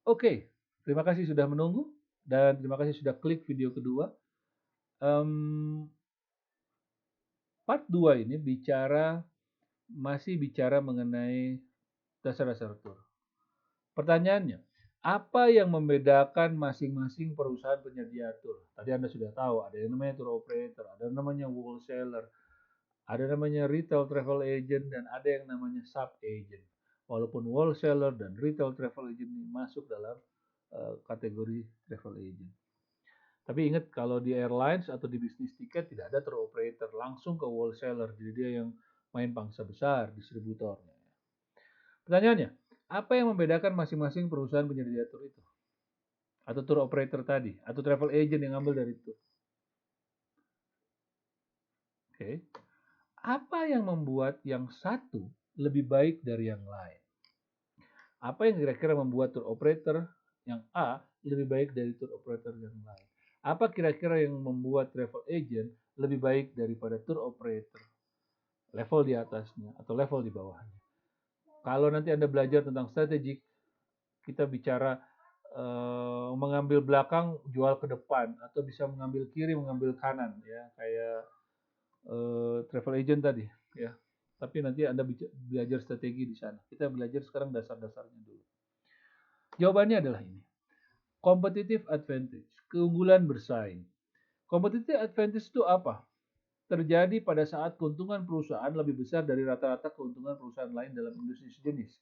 Oke, terima kasih sudah menunggu dan terima kasih sudah klik video kedua. Em, Part 2 ini masih bicara mengenai dasar-dasar tour. Pertanyaannya, apa yang membedakan masing-masing perusahaan penyedia tour? Tadi Anda sudah tahu, ada yang namanya tour operator, ada yang namanya wholesaler, ada namanya retail travel agent, dan ada yang namanya sub agent. Walaupun wholesaler dan retail travel agent ini masuk dalam kategori travel agent. Tapi ingat kalau di airlines atau di bisnis tiket tidak ada tour operator, langsung ke wholesaler. Jadi dia yang main pangsa besar, distributornya. Pertanyaannya, apa yang membedakan masing-masing perusahaan penyedia tour itu? Atau tour operator tadi? Atau travel agent yang ambil dari itu? Oke. Apa yang membuat yang satu lebih baik dari yang lain? Apa yang kira-kira membuat tour operator yang A lebih baik dari tour operator yang lain? Apa kira-kira yang membuat travel agent lebih baik daripada tour operator level di atasnya atau level di bawahnya? Kalau nanti Anda belajar tentang strategik, kita bicara mengambil belakang, jual ke depan, atau bisa mengambil kiri, mengambil kanan, ya kayak travel agent tadi, ya. Tapi nanti Anda belajar strategi di sana. Kita belajar sekarang dasar-dasarnya dulu. Jawabannya adalah ini. Competitive advantage, keunggulan bersaing. Competitive advantage itu apa? Terjadi pada saat keuntungan perusahaan lebih besar dari rata-rata keuntungan perusahaan lain dalam industri sejenis.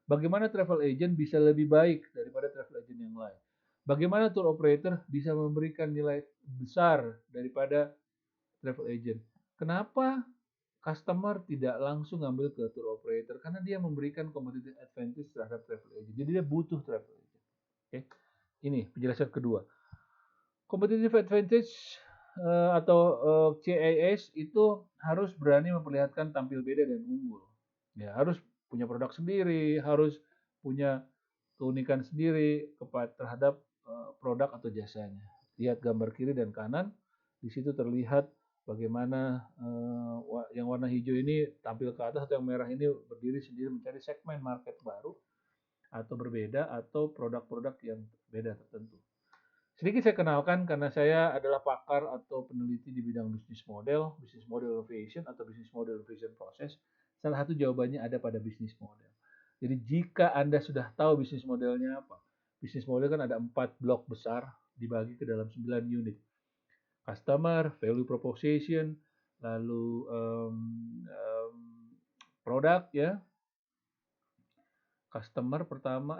Bagaimana travel agent bisa lebih baik daripada travel agent yang lain? Bagaimana tour operator bisa memberikan nilai besar daripada travel agent? Kenapa customer tidak langsung ambil ke tour operator? Karena dia memberikan competitive advantage terhadap travel agent. Jadi dia butuh travel agent. Oke. Ini penjelasan kedua. Competitive advantage atau CAS itu harus berani memperlihatkan tampil beda dan unggul. Ya, harus punya produk sendiri, harus punya keunikan sendiri terhadap produk atau jasanya. Lihat gambar kiri dan kanan, di situ terlihat bagaimana yang warna hijau ini tampil ke atas atau yang merah ini berdiri sendiri mencari segmen market baru atau berbeda atau produk-produk yang beda tertentu. Sedikit saya kenalkan karena saya adalah pakar atau peneliti di bidang bisnis model innovation atau bisnis model innovation proses. Salah satu jawabannya ada pada bisnis model. Jadi jika Anda sudah tahu bisnis modelnya apa, bisnis model kan ada 4 blok besar dibagi ke dalam 9 unit. Customer, value proposition, lalu produk ya, partner pertama,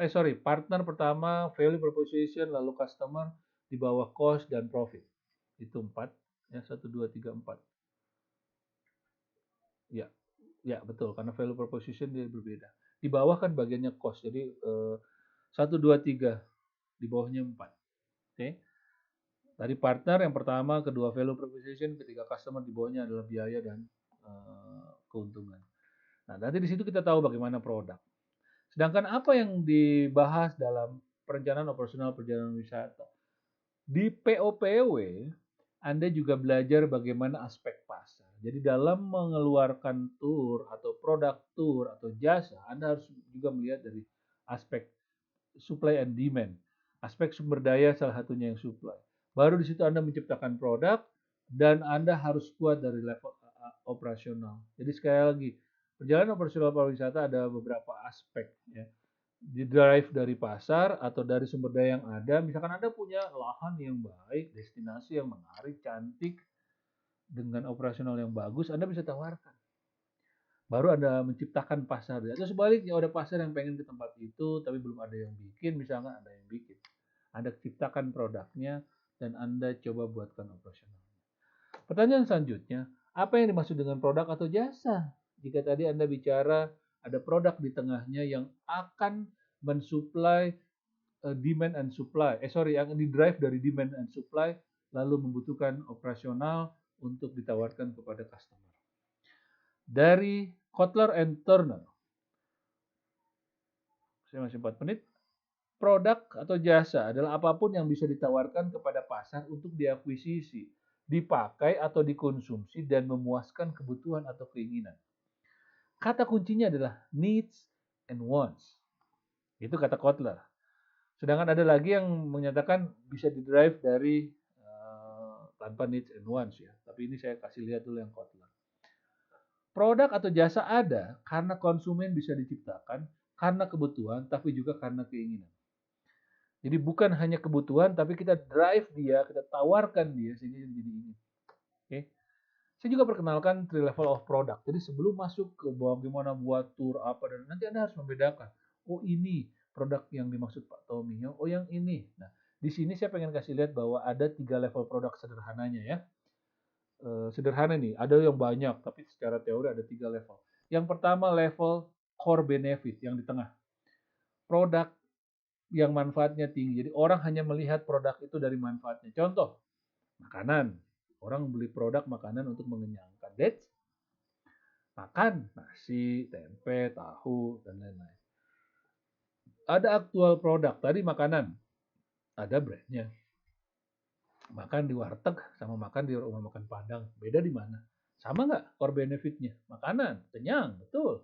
value proposition, lalu customer, di bawah cost dan profit. Itu 4, ya 1, 2, 3, 4. Ya, ya betul, karena value proposition dia berbeda. Di bawah kan bagiannya cost, jadi 1, 2, 3, di bawahnya 4. Oke. Tadi partner yang pertama, kedua value proposition, ketiga customer, di bawahnya adalah biaya dan keuntungan. Nah, nanti di situ kita tahu bagaimana produk. Sedangkan apa yang dibahas dalam perencanaan operasional perjalanan wisata? Di POPW, Anda juga belajar bagaimana aspek pasar. Jadi dalam mengeluarkan tour atau produk tour atau jasa, Anda harus juga melihat dari aspek supply and demand. Aspek sumber daya salah satunya yang supply. Baru di situ Anda menciptakan produk dan Anda harus kuat dari level operasional. Jadi sekali lagi, perjalanan operasional pariwisata ada beberapa aspek ya. Di drive dari pasar atau dari sumber daya yang ada, misalkan Anda punya lahan yang baik, destinasi yang menarik, cantik, dengan operasional yang bagus, Anda bisa tawarkan. Baru Anda menciptakan pasar. Atau sebaliknya ada pasar yang pengen ke tempat itu, tapi belum ada yang bikin, misalkan Anda yang bikin. Anda ciptakan produknya, dan Anda coba buatkan operasional. Pertanyaan selanjutnya, apa yang dimaksud dengan produk atau jasa? Jika tadi Anda bicara ada produk di tengahnya yang akan mensuplai demand and supply, yang di-drive dari demand and supply, lalu membutuhkan operasional untuk ditawarkan kepada customer. Dari Kotler and Turner, saya masih 4 menit, produk atau jasa adalah apapun yang bisa ditawarkan kepada pasar untuk diakuisisi, dipakai atau dikonsumsi dan memuaskan kebutuhan atau keinginan. Kata kuncinya adalah needs and wants. Itu kata Kotler. Sedangkan ada lagi yang menyatakan bisa didrive dari tanpa needs and wants ya. Tapi ini saya kasih lihat dulu yang Kotler. Produk atau jasa ada karena konsumen bisa diciptakan, karena kebutuhan, tapi juga karena keinginan. Jadi bukan hanya kebutuhan, tapi kita drive dia, kita tawarkan dia sehingga dia jadi ingin. Oke. Saya juga perkenalkan three level of product. Jadi sebelum masuk ke bagaimana buat tour apa dan nanti Anda harus membedakan. Oh ini produk yang dimaksud Pak Tommy. Oh yang ini. Nah di sini saya pengen kasih lihat bahwa ada 3 level produk sederhananya ya. Sederhana nih, ada yang banyak, tapi secara teori ada 3 level. Yang pertama level core benefit yang di tengah. Produk yang manfaatnya tinggi. Jadi orang hanya melihat produk itu dari manfaatnya. Contoh, makanan. Orang beli produk makanan untuk mengenyangkan. That's makan nasi, tempe, tahu, dan lain-lain. Ada aktual produk. Tadi makanan. Ada brandnya. Makan di warteg sama makan di rumah makan Padang. Beda di mana? Sama nggak core benefitnya? Makanan, kenyang, betul.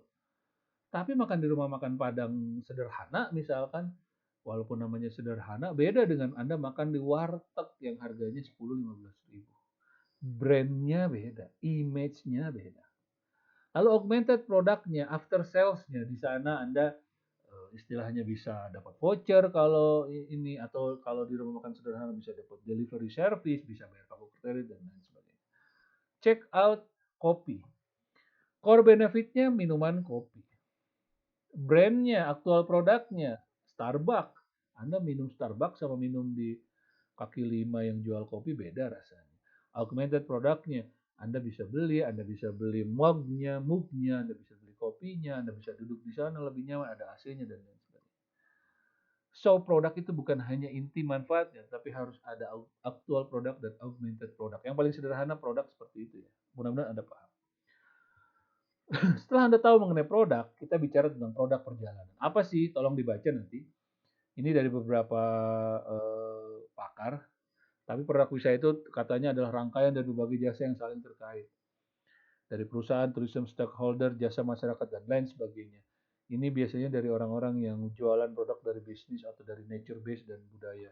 Tapi makan di rumah makan Padang sederhana misalkan, walaupun namanya sederhana, beda dengan Anda makan di warteg yang harganya 10-15 ribu. Brandnya beda, image-nya beda. Lalu augmented produknya, after sales-nya, di sana Anda istilahnya bisa dapat voucher kalau ini, atau kalau di rumah makan sederhana bisa dapat delivery service, bisa bayar pakai kredit dan lain sebagainya. Check out kopi. Core benefitnya minuman kopi. Brandnya, aktual produknya, Starbucks. Anda minum Starbucks sama minum di kaki lima yang jual kopi beda rasanya. Augmented produknya, Anda bisa beli mugnya, Anda bisa beli kopinya, Anda bisa duduk di sana lebih nyaman, ada AC-nya dan lain sebagainya. So, produk itu bukan hanya inti manfaatnya, tapi harus ada aktual produk dan augmented produk. Yang paling sederhana produk seperti itu ya. Mudah-mudahan Anda paham. Setelah Anda tahu mengenai produk, kita bicara tentang produk perjalanan. Apa sih? Tolong dibaca nanti. Ini dari beberapa pakar. Tapi produk wisata itu katanya adalah rangkaian dari berbagai jasa yang saling terkait. Dari perusahaan, tourism stakeholder, jasa masyarakat, dan lain sebagainya. Ini biasanya dari orang-orang yang jualan produk dari bisnis atau dari nature base dan budaya.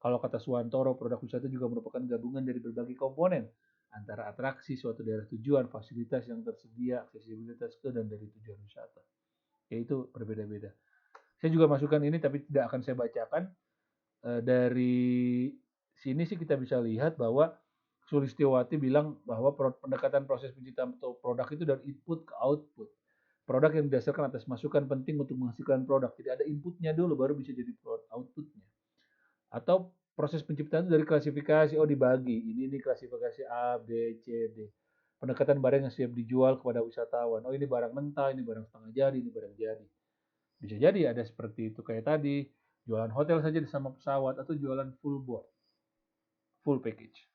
Kalau kata Suwantoro, produk wisata juga merupakan gabungan dari berbagai komponen antara atraksi suatu daerah tujuan, fasilitas yang tersedia, aksesibilitas ke dan dari tujuan wisata. Yaitu berbeda-beda. Saya juga masukkan ini tapi tidak akan saya bacakan. Dari sini sih kita bisa lihat bahwa Sulistiowati bilang bahwa pendekatan proses penciptaan produk itu dari input ke output. Produk yang didasarkan atas masukan penting untuk menghasilkan produk. Jadi ada inputnya dulu baru bisa jadi outputnya. Atau proses penciptaan itu dari klasifikasi, oh dibagi, ini klasifikasi A, B, C, D. Pendekatan barang yang siap dijual kepada wisatawan, oh ini barang mentah, ini barang setengah jadi, ini barang jadi. Bisa jadi ada seperti itu kayak tadi, jualan hotel saja sama pesawat atau jualan full board, full package.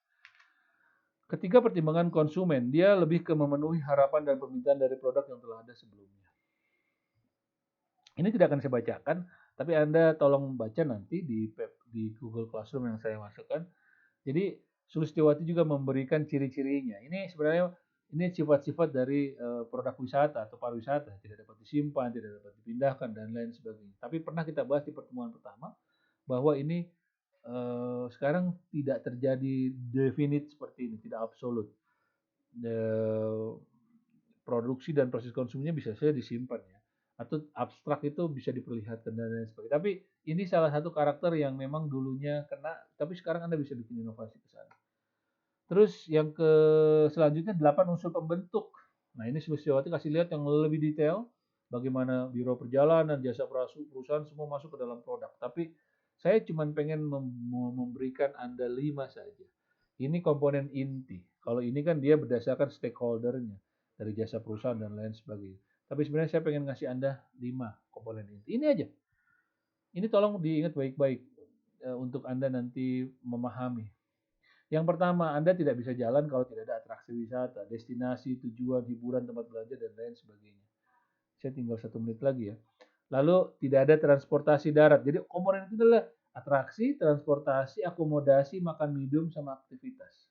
Ketiga, pertimbangan konsumen, dia lebih ke memenuhi harapan dan permintaan dari produk yang telah ada sebelumnya. Ini tidak akan saya bacakan, tapi Anda tolong baca nanti di Google Classroom yang saya masukkan. Jadi Sulistiowati juga memberikan ciri-cirinya. Ini sebenarnya ini sifat-sifat dari produk wisata atau pariwisata, tidak dapat disimpan, tidak dapat dipindahkan dan lain sebagainya. Tapi pernah kita bahas di pertemuan pertama bahwa ini sekarang tidak terjadi definite seperti ini, tidak absolut. Produksi dan proses konsumsinya bisa saja disimpan ya, atau abstrak itu bisa diperlihatkan dan lain sebagainya. Tapi ini salah satu karakter yang memang dulunya kena, tapi sekarang Anda bisa bikin inovasi ke sana. Terus yang ke selanjutnya 8 unsur pembentuk. Nah ini Sulistiowati kasih lihat yang lebih detail bagaimana biro perjalanan, jasa perusahaan semua masuk ke dalam produk. Tapi saya cuma pengen memberikan Anda 5 saja. Ini komponen inti. Kalau ini kan dia berdasarkan stakeholdernya dari jasa perusahaan dan lain sebagainya. Tapi sebenarnya saya pengen ngasih Anda 5 komponen inti. Ini aja. Ini tolong diingat baik-baik untuk Anda nanti memahami. Yang pertama, Anda tidak bisa jalan kalau tidak ada atraksi wisata, destinasi, tujuan, hiburan, tempat belanja, dan lain sebagainya. Saya tinggal 1 menit lagi ya. Lalu tidak ada transportasi darat. Jadi komponen itu adalah atraksi, transportasi, akomodasi, makan minum, sama aktivitas.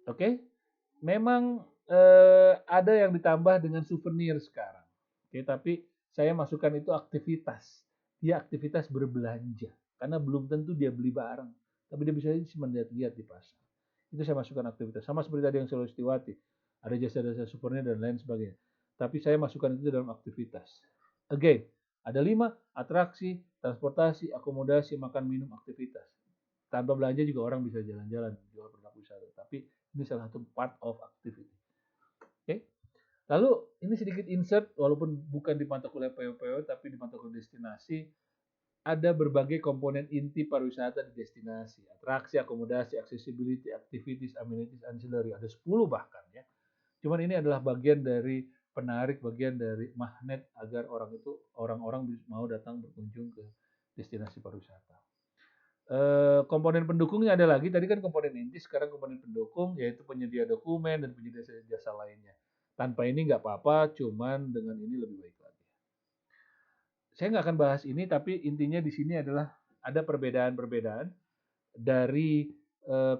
Oke? Memang ada yang ditambah dengan souvenir sekarang. Oke, tapi saya masukkan itu aktivitas. dia aktivitas berbelanja. Karena belum tentu dia beli barang, tapi dia bisa cuma lihat-lihat di pasar. Itu saya masukkan aktivitas. Sama seperti tadi yang selalu Setiwati. Ada jasa-jasa supernya dan lain sebagainya. Tapi saya masukkan itu dalam aktivitas. Again, ada 5, atraksi, transportasi, akomodasi, makan, minum, aktivitas. Tanpa belanja juga orang bisa jalan-jalan, jual produk wisata. Tapi ini salah satu part of activity. Oke. Lalu ini sedikit insert, walaupun bukan di mata kuliah PO-PO, tapi di mata kuliah destinasi, ada berbagai komponen inti pariwisata di destinasi. Atraksi, akomodasi, accessibility, activities, amenities, ancillary. Ada 10 bahkan ya. Cuman ini adalah bagian dari penarik, bagian dari magnet agar orang-orang mau datang berkunjung ke destinasi pariwisata. Komponen pendukungnya ada lagi, tadi kan komponen inti, sekarang komponen pendukung, yaitu penyedia dokumen dan penyedia jasa lainnya. Tanpa ini nggak apa-apa, cuman dengan ini lebih baik lagi. Saya nggak akan bahas ini, tapi intinya di sini adalah ada perbedaan-perbedaan dari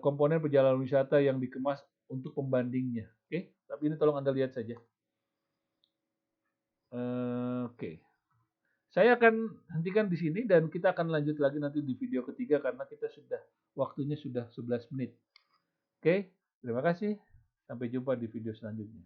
komponen perjalanan wisata yang dikemas untuk pembandingnya. Oke, tapi ini tolong Anda lihat saja. Oke. Saya akan hentikan di sini dan kita akan lanjut lagi nanti di video ketiga karena kita waktunya sudah 11 menit. Oke, terima kasih. Sampai jumpa di video selanjutnya.